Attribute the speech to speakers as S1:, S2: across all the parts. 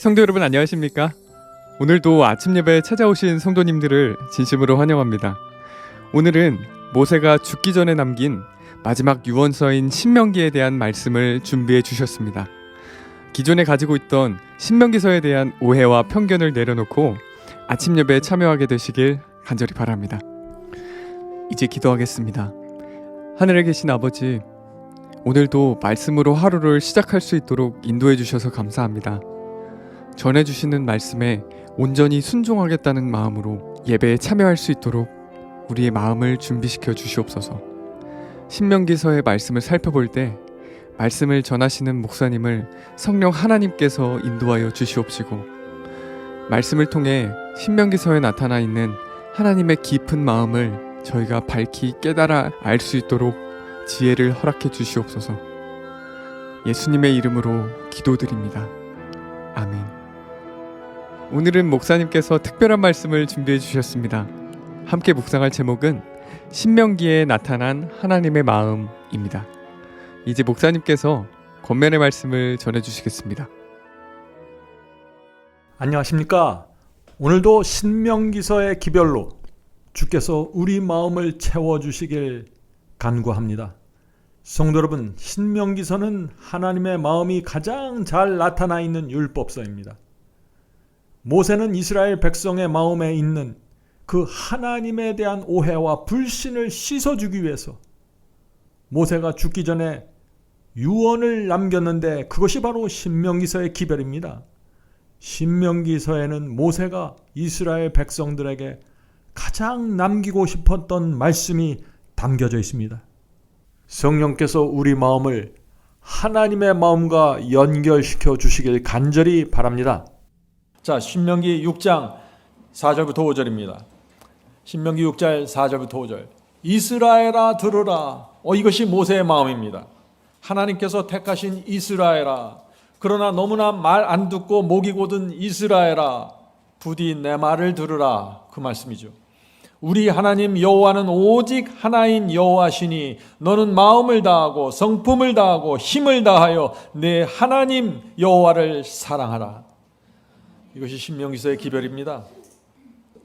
S1: 성도 여러분 안녕하십니까? 오늘도 아침 예배에 찾아오신 성도님들을 진심으로 환영합니다. 오늘은 모세가 죽기 전에 남긴 마지막 유언서인 신명기에 대한 말씀을 준비해 주셨습니다. 기존에 가지고 있던 신명기서에 대한 오해와 편견을 내려놓고 아침 예배에 참여하게 되시길 간절히 바랍니다. 이제 기도하겠습니다. 하늘에 계신 아버지, 오늘도 말씀으로 하루를 시작할 수 있도록 인도해 주셔서 감사합니다. 전해주시는 말씀에 온전히 순종하겠다는 마음으로 예배에 참여할 수 있도록 우리의 마음을 준비시켜 주시옵소서. 신명기서의 말씀을 살펴볼 때 말씀을 전하시는 목사님을 성령 하나님께서 인도하여 주시옵시고, 말씀을 통해 신명기서에 나타나 있는 하나님의 깊은 마음을 저희가 밝히 깨달아 알 수 있도록 지혜를 허락해 주시옵소서. 예수님의 이름으로 기도드립니다. 아멘. 오늘은 목사님께서 특별한 말씀을 준비해 주셨습니다. 함께 묵상할 제목은 신명기에 나타난 하나님의 마음입니다. 이제 목사님께서 권면의 말씀을 전해주시겠습니다.
S2: 안녕하십니까? 오늘도 신명기서의 기별로 주께서 우리 마음을 채워주시길 간구합니다. 성도 여러분, 신명기서는 하나님의 마음이 가장 잘 나타나 있는 율법서입니다. 모세는 이스라엘 백성의 마음에 있는 그 하나님에 대한 오해와 불신을 씻어주기 위해서 모세가 죽기 전에 유언을 남겼는데, 그것이 바로 신명기서의 기별입니다. 신명기서에는 모세가 이스라엘 백성들에게 가장 남기고 싶었던 말씀이 담겨져 있습니다. 성령께서 우리 마음을 하나님의 마음과 연결시켜 주시길 간절히 바랍니다. 자, 신명기 6장 4절부터 5절입니다. 신명기 6장 4절부터 5절. 이스라엘아 들으라. 이것이 모세의 마음입니다. 하나님께서 택하신 이스라엘아, 그러나 너무나 말 안 듣고 목이 곧은 이스라엘아, 부디 내 말을 들으라. 그 말씀이죠. 우리 하나님 여호와는 오직 하나인 여호와시니 너는 마음을 다하고 성품을 다하고 힘을 다하여 내 하나님 여호와를 사랑하라. 이것이 신명기서의 기별입니다.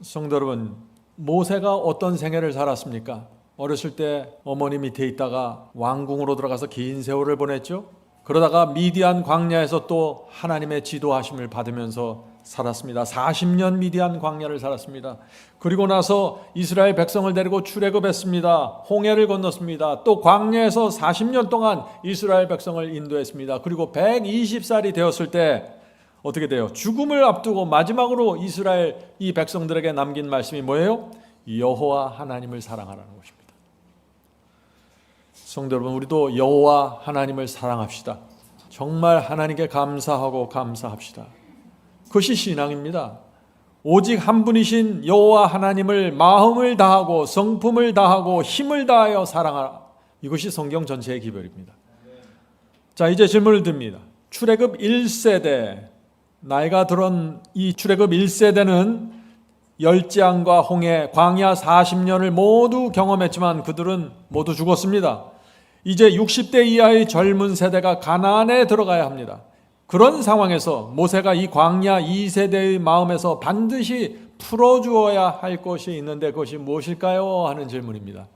S2: 성도 여러분, 모세가 어떤 생애를 살았습니까? 어렸을 때 어머니 밑에 있다가 왕궁으로 들어가서 긴 세월을 보냈죠. 그러다가 미디안 광야에서 또 하나님의 지도하심을 받으면서 살았습니다. 40년 미디안 광야를 살았습니다. 그리고 나서 이스라엘 백성을 데리고 출애굽했습니다. 홍해를 건넜습니다. 또 광야에서 40년 동안 이스라엘 백성을 인도했습니다. 그리고 120살이 되었을 때 어떻게 돼요? 죽음을 앞두고 마지막으로 이스라엘 이 백성들에게 남긴 말씀이 뭐예요? 여호와 하나님을 사랑하라는 것입니다. 성도 여러분, 우리도 여호와 하나님을 사랑합시다. 정말 하나님께 감사하고 감사합시다. 그것이 신앙입니다. 오직 한 분이신 여호와 하나님을 마음을 다하고 성품을 다하고 힘을 다하여 사랑하라. 이것이 성경 전체의 기별입니다. 자, 이제 질문을 듭니다. 출애굽 1세대, 나이가 들은 이 출애굽 1세대는 열지양과 홍해, 광야 40년을 모두 경험했지만 그들은 모두 죽었습니다. 이제 60대 이하의 젊은 세대가 가나안에 들어가야 합니다. 그런 상황에서 모세가 이 광야 2세대의 마음에서 반드시 풀어주어야 할 것이 있는데 그것이 무엇일까요? 하는 질문입니다.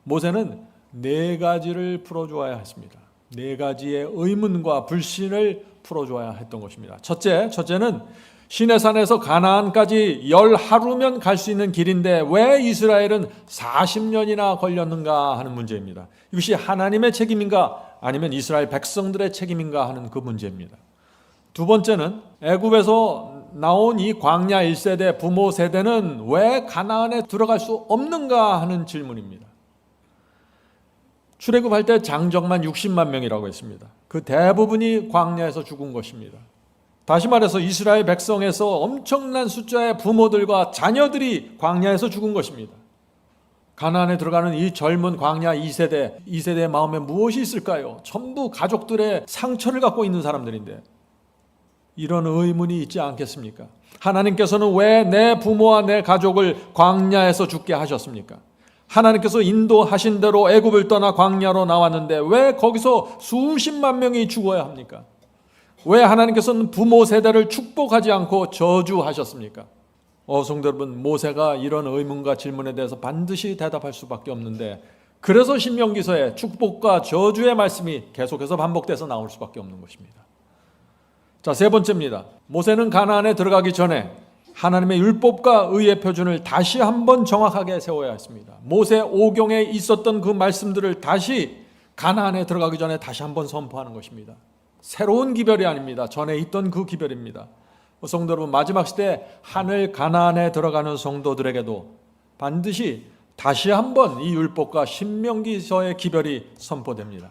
S2: 모세는 4가지를 풀어주어야 했습니다. 4가지의 의문과 불신을 풀어줘야 했던 것입니다. 첫째는 시내산에서 가나안까지 10하루면 갈 수 있는 길인데 왜 이스라엘은 40년이나 걸렸는가 하는 문제입니다. 이것이 하나님의 책임인가 아니면 이스라엘 백성들의 책임인가 하는 그 문제입니다. 두 번째는 애굽에서 나온 이 광야 1세대 부모 세대는 왜 가나안에 들어갈 수 없는가 하는 질문입니다. 출애굽할 때 장정만 60만 명이라고 했습니다. 그 대부분이 광야에서 죽은 것입니다. 다시 말해서 이스라엘 백성에서 엄청난 숫자의 부모들과 자녀들이 광야에서 죽은 것입니다. 가나안에 들어가는 이 젊은 광야 2세대의 마음에 무엇이 있을까요? 전부 가족들의 상처를 갖고 있는 사람들인데 이런 의문이 있지 않겠습니까? 하나님께서는 왜 내 부모와 내 가족을 광야에서 죽게 하셨습니까? 하나님께서 인도하신 대로 애굽을 떠나 광야로 나왔는데 왜 거기서 수십만 명이 죽어야 합니까? 왜 하나님께서는 부모 세대를 축복하지 않고 저주하셨습니까? 성도 여러분, 모세가 이런 의문과 질문에 대해서 반드시 대답할 수밖에 없는데, 그래서 신명기서에 축복과 저주의 말씀이 계속해서 반복돼서 나올 수밖에 없는 것입니다. 자, 세 번째입니다. 모세는 가나안에 들어가기 전에 하나님의 율법과 의의 표준을 다시 한번 정확하게 세워야 했습니다. 모세 오경에 있었던 그 말씀들을 다시 가나안에 들어가기 전에 다시 한번 선포하는 것입니다. 새로운 기별이 아닙니다. 전에 있던 그 기별입니다. 성도 여러분, 마지막 시대 하늘 가나안에 들어가는 성도들에게도 반드시 다시 한번 이 율법과 신명기서의 기별이 선포됩니다.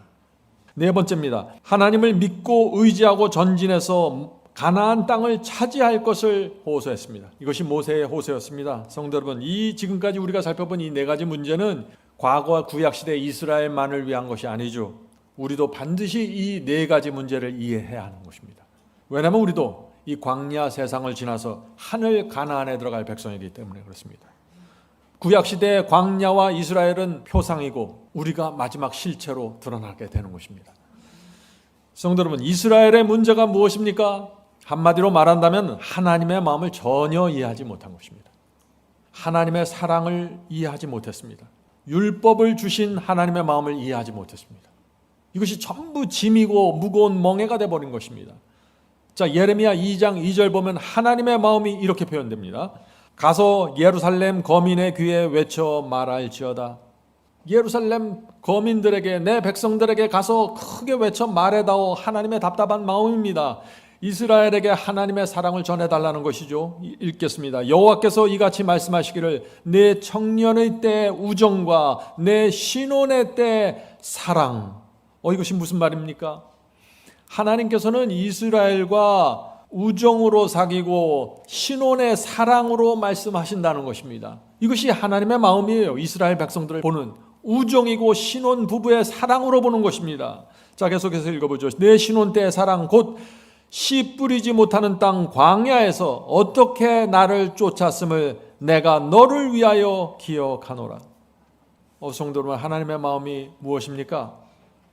S2: 네 번째입니다. 하나님을 믿고 의지하고 전진해서 가나안 땅을 차지할 것을 호소했습니다. 이것이 모세의 호소였습니다. 성도 여러분, 이 지금까지 우리가 살펴본 이 네 가지 문제는 과거 구약시대 이스라엘만을 위한 것이 아니죠. 우리도 반드시 이 네 가지 문제를 이해해야 하는 것입니다. 왜냐하면 우리도 이 광야 세상을 지나서 하늘 가나안에 들어갈 백성이기 때문에 그렇습니다. 구약시대의 광야와 이스라엘은 표상이고 우리가 마지막 실체로 드러나게 되는 것입니다. 성도 여러분, 이스라엘의 문제가 무엇입니까? 한마디로 말한다면 하나님의 마음을 전혀 이해하지 못한 것입니다. 하나님의 사랑을 이해하지 못했습니다. 율법을 주신 하나님의 마음을 이해하지 못했습니다. 이것이 전부 짐이고 무거운 멍에가 되어버린 것입니다. 자, 예레미야 2장 2절 보면 하나님의 마음이 이렇게 표현됩니다. 가서 예루살렘 거민의 귀에 외쳐 말할지어다. 예루살렘 거민들에게, 내 백성들에게 가서 크게 외쳐 말해다오. 하나님의 답답한 마음입니다. 이스라엘에게 하나님의 사랑을 전해달라는 것이죠. 읽겠습니다. 여호와께서 이같이 말씀하시기를 내 청년의 때 우정과 내 신혼의 때 사랑. 이것이 무슨 말입니까? 하나님께서는 이스라엘과 우정으로 사귀고 신혼의 사랑으로 말씀하신다는 것입니다. 이것이 하나님의 마음이에요. 이스라엘 백성들을 보는 우정이고 신혼 부부의 사랑으로 보는 것입니다. 자, 계속해서 읽어보죠. 내 신혼 때의 사랑 곧 씨 뿌리지 못하는 땅 광야에서 어떻게 나를 쫓았음을 내가 너를 위하여 기억하노라. 성도 여러분, 하나님의 마음이 무엇입니까?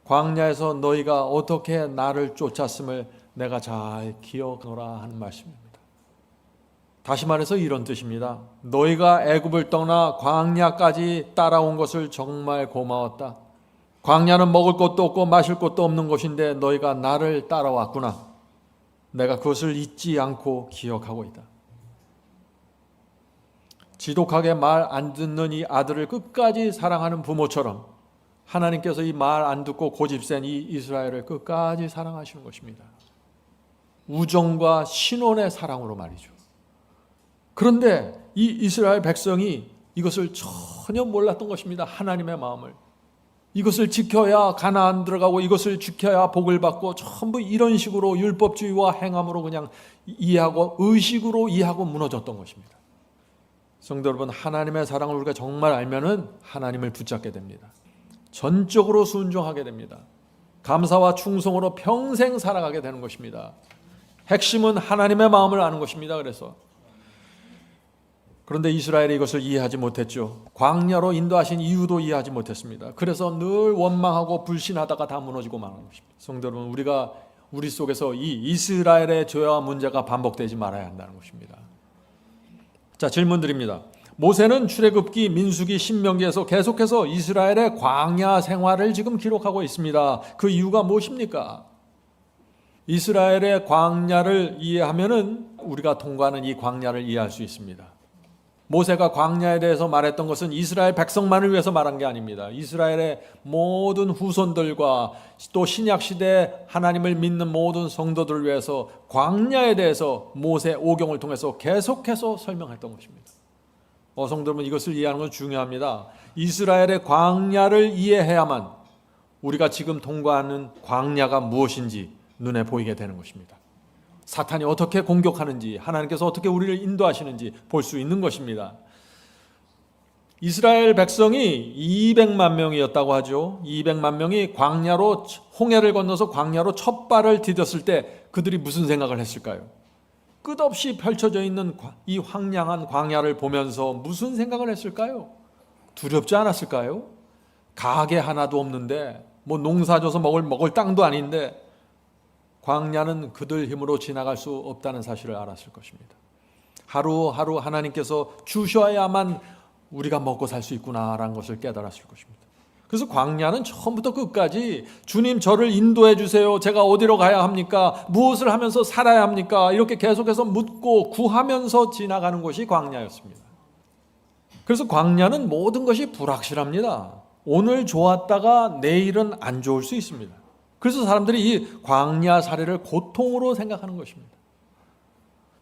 S2: 광야에서 너희가 어떻게 나를 쫓았음을 내가 잘 기억하노라 하는 말씀입니다. 다시 말해서 이런 뜻입니다. 너희가 애굽을 떠나 광야까지 따라온 것을 정말 고마웠다. 광야는 먹을 것도 없고 마실 것도 없는 곳인데 너희가 나를 따라왔구나. 내가 그것을 잊지 않고 기억하고 있다. 지독하게 말 안 듣는 이 아들을 끝까지 사랑하는 부모처럼 하나님께서 이 말 안 듣고 고집센 이 이스라엘을 끝까지 사랑하시는 것입니다. 우정과 신혼의 사랑으로 말이죠. 그런데 이 이스라엘 백성이 이것을 전혀 몰랐던 것입니다. 하나님의 마음을. 이것을 지켜야 가나안 들어가고 이것을 지켜야 복을 받고 전부 이런 식으로 율법주의와 행함으로 그냥 이해하고 의식으로 이해하고 무너졌던 것입니다. 성도 여러분, 하나님의 사랑을 우리가 정말 알면은 하나님을 붙잡게 됩니다. 전적으로 순종하게 됩니다. 감사와 충성으로 평생 살아가게 되는 것입니다. 핵심은 하나님의 마음을 아는 것입니다. 그런데 이스라엘이 이것을 이해하지 못했죠. 광야로 인도하신 이유도 이해하지 못했습니다. 그래서 늘 원망하고 불신하다가 다 무너지고 마는 것입니다. 성도 여러분, 우리가 우리 속에서 이 이스라엘의 죄와 문제가 반복되지 말아야 한다는 것입니다. 자, 질문 드립니다. 모세는 출애굽기, 민수기, 신명기에서 계속해서 이스라엘의 광야 생활을 지금 기록하고 있습니다. 그 이유가 무엇입니까? 이스라엘의 광야를 이해하면은 우리가 통과하는 이 광야를 이해할 수 있습니다. 모세가 광야에 대해서 말했던 것은 이스라엘 백성만을 위해서 말한 게 아닙니다. 이스라엘의 모든 후손들과 또 신약시대 하나님을 믿는 모든 성도들을 위해서 광야에 대해서 모세 오경을 통해서 계속해서 설명했던 것입니다. 성도들은 이것을 이해하는 건 중요합니다. 이스라엘의 광야를 이해해야만 우리가 지금 통과하는 광야가 무엇인지 눈에 보이게 되는 것입니다. 사탄이 어떻게 공격하는지, 하나님께서 어떻게 우리를 인도하시는지 볼 수 있는 것입니다. 이스라엘 백성이 200만 명이었다고 하죠. 200만 명이 광야로, 홍해를 건너서 광야로 첫 발을 디뎠을 때 그들이 무슨 생각을 했을까요? 끝없이 펼쳐져 있는 이 황량한 광야를 보면서 무슨 생각을 했을까요? 두렵지 않았을까요? 가게 하나도 없는데, 농사져서 먹을 땅도 아닌데, 광야는 그들 힘으로 지나갈 수 없다는 사실을 알았을 것입니다. 하루하루 하나님께서 주셔야만 우리가 먹고 살 수 있구나라는 것을 깨달았을 것입니다. 그래서 광야는 처음부터 끝까지 주님 저를 인도해 주세요. 제가 어디로 가야 합니까? 무엇을 하면서 살아야 합니까? 이렇게 계속해서 묻고 구하면서 지나가는 것이 광야였습니다. 그래서 광야는 모든 것이 불확실합니다. 오늘 좋았다가 내일은 안 좋을 수 있습니다. 그래서 사람들이 이 광야 사례를 고통으로 생각하는 것입니다.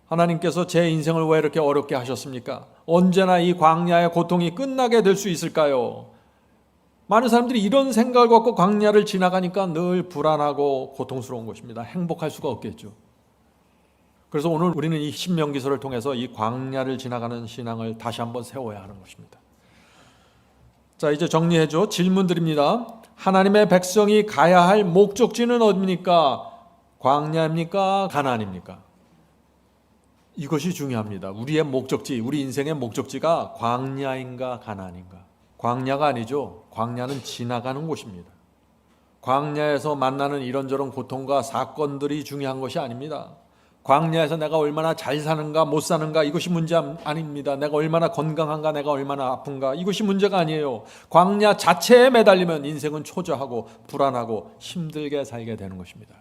S2: 하나님께서 제 인생을 왜 이렇게 어렵게 하셨습니까? 언제나 이 광야의 고통이 끝나게 될 수 있을까요? 많은 사람들이 이런 생각을 갖고 광야를 지나가니까 늘 불안하고 고통스러운 것입니다. 행복할 수가 없겠죠. 그래서 오늘 우리는 이 신명기서를 통해서 이 광야를 지나가는 신앙을 다시 한번 세워야 하는 것입니다. 자, 이제 정리해줘. 질문 드립니다. 하나님의 백성이 가야 할 목적지는 어디입니까? 광야입니까? 가나안입니까? 이것이 중요합니다. 우리의 목적지, 우리 인생의 목적지가 광야인가 가나안인가? 광야가 아니죠. 광야는 지나가는 곳입니다. 광야에서 만나는 이런저런 고통과 사건들이 중요한 것이 아닙니다. 광야에서 내가 얼마나 잘 사는가 못 사는가 이것이 문제 아닙니다. 내가 얼마나 건강한가 내가 얼마나 아픈가 이것이 문제가 아니에요. 광야 자체에 매달리면 인생은 초조하고 불안하고 힘들게 살게 되는 것입니다.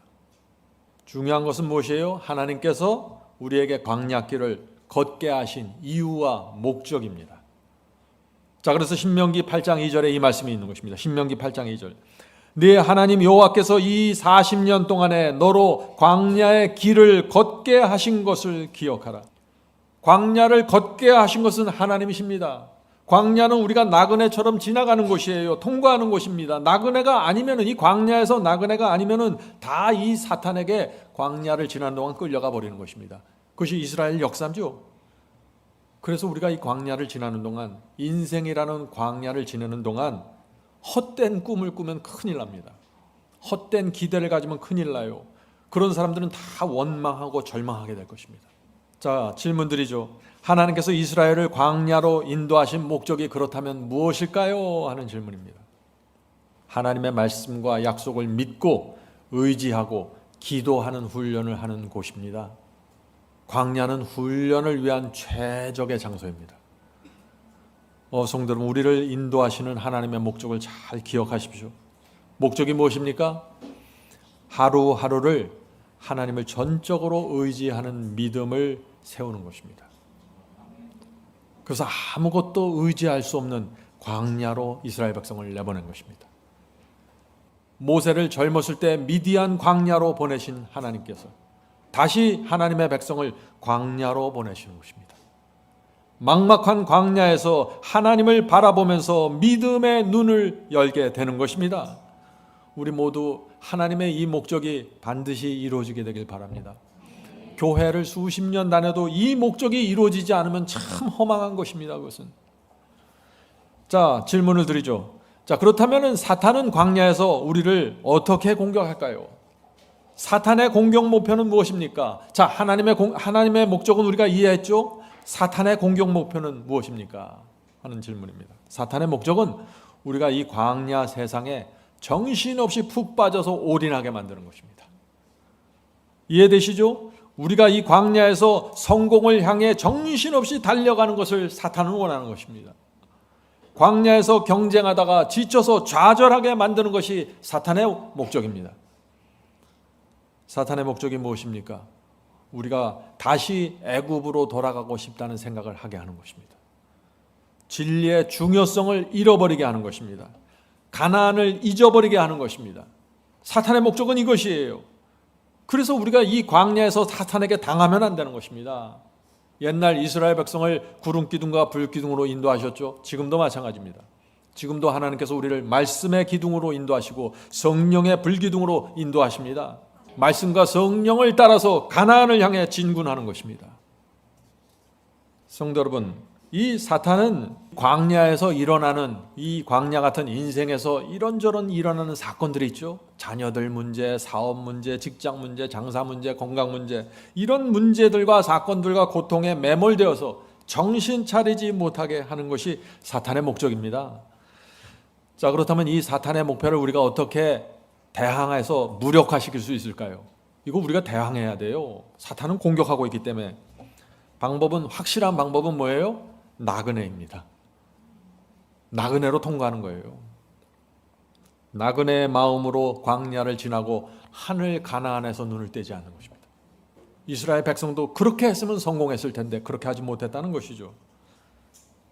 S2: 중요한 것은 무엇이에요? 하나님께서 우리에게 광야길을 걷게 하신 이유와 목적입니다. 자, 그래서 신명기 8장 2절에 이 말씀이 있는 것입니다. 신명기 8장 2절. 네 하나님 여호와께서 이 40년 동안에 너로 광야의 길을 걷게 하신 것을 기억하라. 광야를 걷게 하신 것은 하나님이십니다. 광야는 우리가 나그네처럼 지나가는 곳이에요. 통과하는 곳입니다. 나그네가 아니면은 이 광야에서 나그네가 아니면은 다 이 사탄에게 광야를 지나는 동안 끌려가 버리는 것입니다. 그것이 이스라엘 역사죠. 그래서 우리가 이 광야를 지나는 동안 인생이라는 광야를 지내는 동안 헛된 꿈을 꾸면 큰일 납니다. 헛된 기대를 가지면 큰일 나요. 그런 사람들은 다 원망하고 절망하게 될 것입니다. 자, 질문 드리죠. 하나님께서 이스라엘을 광야로 인도하신 목적이 그렇다면 무엇일까요? 하는 질문입니다. 하나님의 말씀과 약속을 믿고 의지하고 기도하는 훈련을 하는 곳입니다. 광야는 훈련을 위한 최적의 장소입니다. 성도 여러분, 우리를 인도하시는 하나님의 목적을 잘 기억하십시오. 목적이 무엇입니까? 하루하루를 하나님을 전적으로 의지하는 믿음을 세우는 것입니다. 그래서 아무것도 의지할 수 없는 광야로 이스라엘 백성을 내보낸 것입니다. 모세를 젊었을 때 미디안 광야로 보내신 하나님께서 다시 하나님의 백성을 광야로 보내시는 것입니다. 막막한 광야에서 하나님을 바라보면서 믿음의 눈을 열게 되는 것입니다. 우리 모두 하나님의 이 목적이 반드시 이루어지게 되길 바랍니다. 교회를 수십 년 다녀도 이 목적이 이루어지지 않으면 참 허망한 것입니다. 그것은. 자, 질문을 드리죠. 자, 그렇다면 사탄은 광야에서 우리를 어떻게 공격할까요? 사탄의 공격 목표는 무엇입니까? 자, 하나님의 목적은 우리가 이해했죠? 사탄의 공격 목표는 무엇입니까? 하는 질문입니다. 사탄의 목적은 우리가 이 광야 세상에 정신없이 푹 빠져서 올인하게 만드는 것입니다. 이해되시죠? 우리가 이 광야에서 성공을 향해 정신없이 달려가는 것을 사탄은 원하는 것입니다. 광야에서 경쟁하다가 지쳐서 좌절하게 만드는 것이 사탄의 목적입니다. 사탄의 목적이 무엇입니까? 우리가 다시 애굽으로 돌아가고 싶다는 생각을 하게 하는 것입니다. 진리의 중요성을 잃어버리게 하는 것입니다. 가나안을 잊어버리게 하는 것입니다. 사탄의 목적은 이것이에요. 그래서 우리가 이 광야에서 사탄에게 당하면 안 되는 것입니다. 옛날 이스라엘 백성을 구름기둥과 불기둥으로 인도하셨죠. 지금도 마찬가지입니다. 지금도 하나님께서 우리를 말씀의 기둥으로 인도하시고 성령의 불기둥으로 인도하십니다. 말씀과 성령을 따라서 가나안을 향해 진군하는 것입니다. 성도 여러분, 이 사탄은 광야에서 일어나는 이 광야 같은 인생에서 이런저런 일어나는 사건들이 있죠. 자녀들 문제, 사업 문제, 직장 문제, 장사 문제, 건강 문제, 이런 문제들과 사건들과 고통에 매몰되어서 정신 차리지 못하게 하는 것이 사탄의 목적입니다. 자, 그렇다면 이 사탄의 목표를 우리가 어떻게 대항해서 무력화시킬 수 있을까요? 이거 우리가 대항해야 돼요. 사탄은 공격하고 있기 때문에 확실한 방법은 뭐예요? 나그네입니다. 나그네로 통과하는 거예요. 나그네의 마음으로 광야를 지나고 하늘 가나안에서 눈을 떼지 않는 것입니다. 이스라엘 백성도 그렇게 했으면 성공했을 텐데 그렇게 하지 못했다는 것이죠.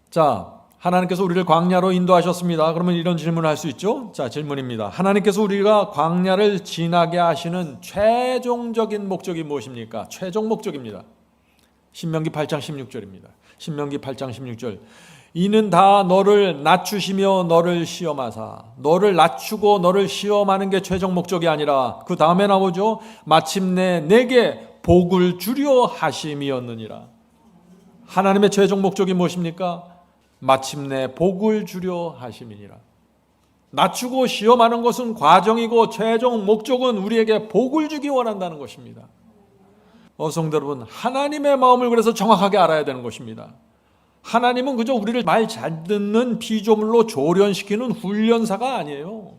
S2: 자, 하나님께서 우리를 광야로 인도하셨습니다. 그러면 이런 질문을 할 수 있죠? 자, 질문입니다. 하나님께서 우리가 광야를 지나게 하시는 최종적인 목적이 무엇입니까? 최종 목적입니다. 신명기 8장 16절입니다. 신명기 8장 16절. 이는 다 너를 낮추시며 너를 시험하사. 너를 낮추고 너를 시험하는 게 최종 목적이 아니라 그 다음에 나오죠. 마침내 내게 복을 주려 하심이었느니라. 하나님의 최종 목적이 무엇입니까? 마침내 복을 주려 하심이니라. 낮추고 시험하는 것은 과정이고 최종 목적은 우리에게 복을 주기 원한다는 것입니다. 성도 여러분, 하나님의 마음을 그래서 정확하게 알아야 되는 것입니다. 하나님은 그저 우리를 말 잘 듣는 피조물로 조련시키는 훈련사가 아니에요.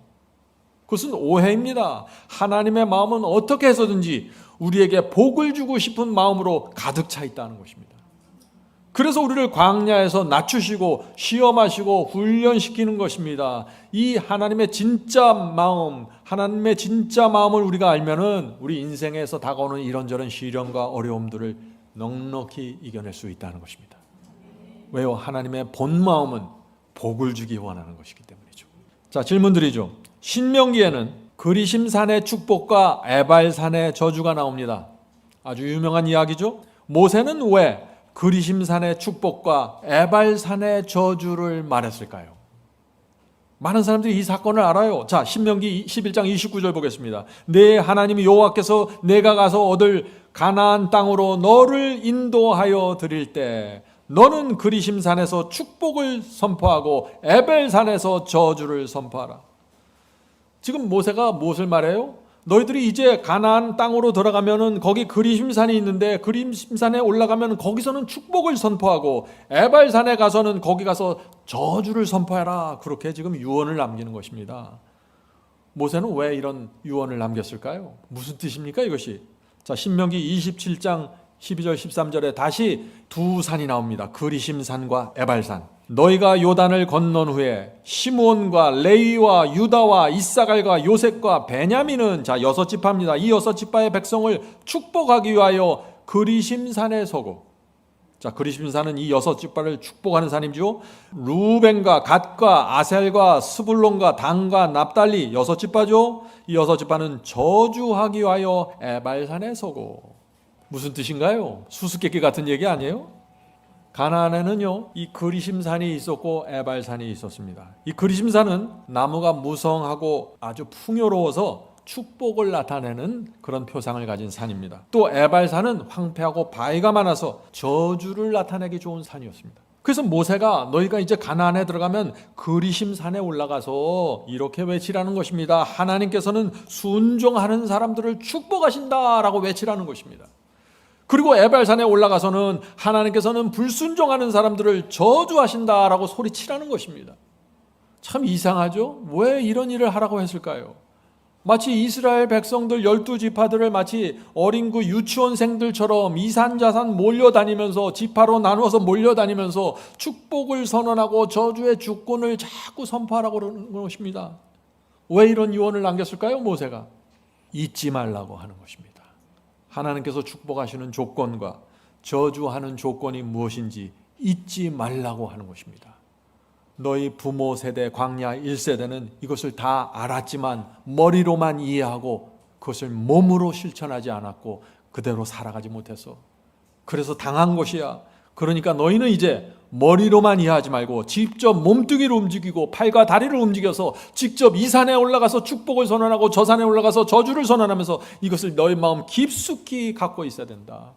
S2: 그것은 오해입니다. 하나님의 마음은 어떻게 해서든지 우리에게 복을 주고 싶은 마음으로 가득 차 있다는 것입니다. 그래서 우리를 광야에서 낮추시고 시험하시고 훈련시키는 것입니다. 이 하나님의 진짜 마음, 하나님의 진짜 마음을 우리가 알면은 우리 인생에서 다가오는 이런저런 시련과 어려움들을 넉넉히 이겨낼 수 있다는 것입니다. 왜요? 하나님의 본 마음은 복을 주기 원하는 것이기 때문이죠. 자, 질문 드리죠. 신명기에는 그리심산의 축복과 에발산의 저주가 나옵니다. 아주 유명한 이야기죠. 모세는 왜 그리심산의 축복과 에발산의 저주를 말했을까요? 많은 사람들이 이 사건을 알아요. 자, 신명기 11장 29절 보겠습니다. 내 하나님 여호와께서 내가 가서 얻을 가나안 땅으로 너를 인도하여 드릴 때 너는 그리심산에서 축복을 선포하고 에벨산에서 저주를 선포하라. 지금 모세가 무엇을 말해요? 너희들이 이제 가나안 땅으로 들어가면은 거기 그리심산이 있는데 그리심산에 올라가면 거기서는 축복을 선포하고 에발산에 가서는 거기 가서 저주를 선포해라. 그렇게 지금 유언을 남기는 것입니다. 모세는 왜 이런 유언을 남겼을까요? 무슨 뜻입니까 이것이? 자, 신명기 27장 12절 13절에 다시 두 산이 나옵니다. 그리심산과 에발산. 너희가 요단을 건넌 후에 시므온과 레위와 유다와 이사갈과 요셉과 베냐민은, 자, 6지파입니다. 이 6지파의 백성을 축복하기 위하여 그리심산에 서고, 자, 그리심산은 이 6지파를 축복하는 산이죠. 루벤과 갓과 아셀과 스불론과 단과 납달리 6지파죠. 이 6지파는 저주하기 위하여 에발산에 서고. 무슨 뜻인가요? 수수께끼 같은 얘기 아니에요? 가나안에는요, 이 그리심산이 있었고 에발산이 있었습니다. 이 그리심산은 나무가 무성하고 아주 풍요로워서 축복을 나타내는 그런 표상을 가진 산입니다. 또 에발산은 황폐하고 바위가 많아서 저주를 나타내기 좋은 산이었습니다. 그래서 모세가 너희가 이제 가나안에 들어가면 그리심산에 올라가서 이렇게 외치라는 것입니다. 하나님께서는 순종하는 사람들을 축복하신다라고 외치라는 것입니다. 그리고 에발산에 올라가서는 하나님께서는 불순종하는 사람들을 저주하신다라고 소리치라는 것입니다. 참 이상하죠? 왜 이런 일을 하라고 했을까요? 마치 이스라엘 백성들 12지파들을 마치 어린 그 유치원생들처럼 이산자산 몰려다니면서 지파로 나누어서 몰려다니면서 축복을 선언하고 저주의 주권을 자꾸 선포하라고 그러는 것입니다. 왜 이런 유언을 남겼을까요? 모세가 잊지 말라고 하는 것입니다. 하나님께서 축복하시는 조건과 저주하는 조건이 무엇인지 잊지 말라고 하는 것입니다. 너희 부모 세대 광야 1세대는 이것을 다 알았지만 머리로만 이해하고 그것을 몸으로 실천하지 않았고 그대로 살아가지 못해서 그래서 당한 것이야. 그러니까 너희는 이제 머리로만 이해하지 말고 직접 몸뚱이를 움직이고 팔과 다리를 움직여서 직접 이 산에 올라가서 축복을 선언하고 저 산에 올라가서 저주를 선언하면서 이것을 너희 마음 깊숙이 갖고 있어야 된다.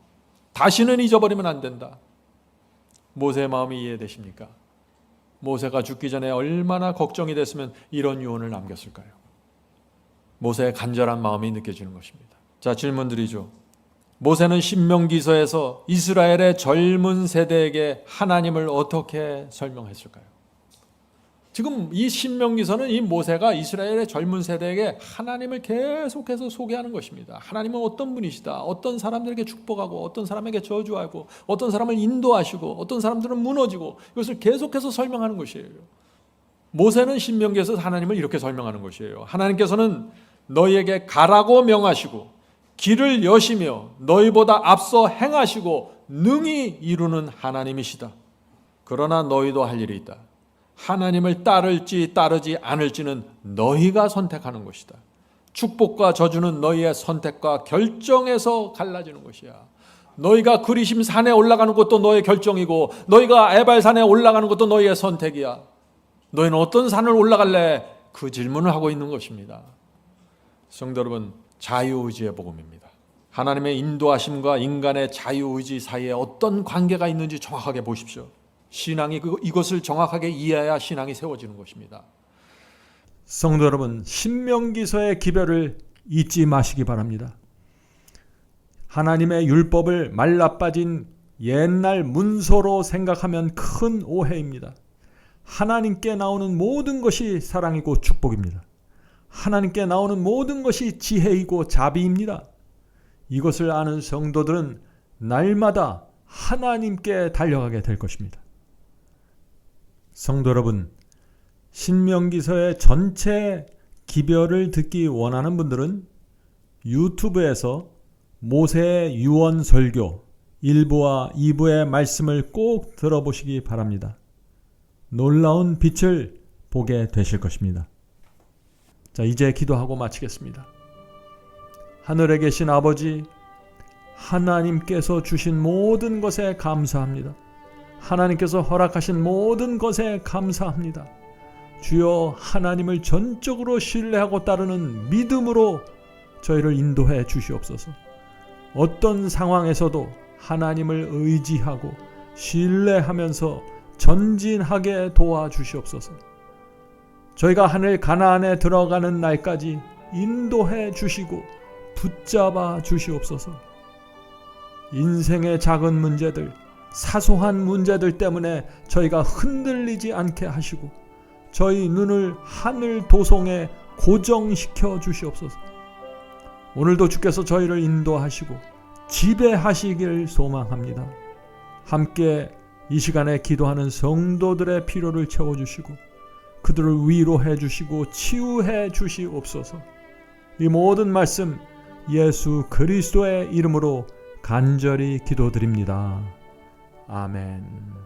S2: 다시는 잊어버리면 안 된다. 모세의 마음이 이해되십니까? 모세가 죽기 전에 얼마나 걱정이 됐으면 이런 유언을 남겼을까요? 모세의 간절한 마음이 느껴지는 것입니다. 자, 질문 드리죠. 모세는 신명기서에서 이스라엘의 젊은 세대에게 하나님을 어떻게 설명했을까요? 지금 이 신명기서는 이 모세가 이스라엘의 젊은 세대에게 하나님을 계속해서 소개하는 것입니다. 하나님은 어떤 분이시다. 어떤 사람들에게 축복하고 어떤 사람에게 저주하고 어떤 사람을 인도하시고 어떤 사람들은 무너지고 이것을 계속해서 설명하는 것이에요. 모세는 신명기에서 하나님을 이렇게 설명하는 것이에요. 하나님께서는 너희에게 가라고 명하시고 길을 여시며 너희보다 앞서 행하시고 능히 이루는 하나님이시다. 그러나 너희도 할 일이 있다. 하나님을 따를지 따르지 않을지는 너희가 선택하는 것이다. 축복과 저주는 너희의 선택과 결정에서 갈라지는 것이야. 너희가 그리심 산에 올라가는 것도 너의 결정이고 너희가 에발산에 올라가는 것도 너희의 선택이야. 너희는 어떤 산을 올라갈래? 그 질문을 하고 있는 것입니다. 성도 여러분, 자유의지의 복음입니다. 하나님의 인도하심과 인간의 자유의지 사이에 어떤 관계가 있는지 정확하게 보십시오. 신앙이 이것을 정확하게 이해해야 신앙이 세워지는 것입니다. 성도 여러분, 신명기서의 기별을 잊지 마시기 바랍니다. 하나님의 율법을 말라빠진 옛날 문서로 생각하면 큰 오해입니다. 하나님께 나오는 모든 것이 사랑이고 축복입니다. 하나님께 나오는 모든 것이 지혜이고 자비입니다. 이것을 아는 성도들은 날마다 하나님께 달려가게 될 것입니다. 성도 여러분, 신명기서의 전체 기별을 듣기 원하는 분들은 유튜브에서 모세의 유언 설교 1부와 2부의 말씀을 꼭 들어보시기 바랍니다. 놀라운 빛을 보게 되실 것입니다. 자, 이제 기도하고 마치겠습니다. 하늘에 계신 아버지, 하나님께서 주신 모든 것에 감사합니다. 하나님께서 허락하신 모든 것에 감사합니다. 주여, 하나님을 전적으로 신뢰하고 따르는 믿음으로 저희를 인도해 주시옵소서. 어떤 상황에서도 하나님을 의지하고 신뢰하면서 전진하게 도와주시옵소서. 저희가 하늘 가나안에 들어가는 날까지 인도해 주시고 붙잡아 주시옵소서. 인생의 작은 문제들, 사소한 문제들 때문에 저희가 흔들리지 않게 하시고 저희 눈을 하늘 도성에 고정시켜 주시옵소서. 오늘도 주께서 저희를 인도하시고 지배하시길 소망합니다. 함께 이 시간에 기도하는 성도들의 필요를 채워주시고 그들을 위로해 주시고 치유해 주시옵소서. 이 모든 말씀 예수 그리스도의 이름으로 간절히 기도드립니다. 아멘.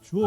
S3: 주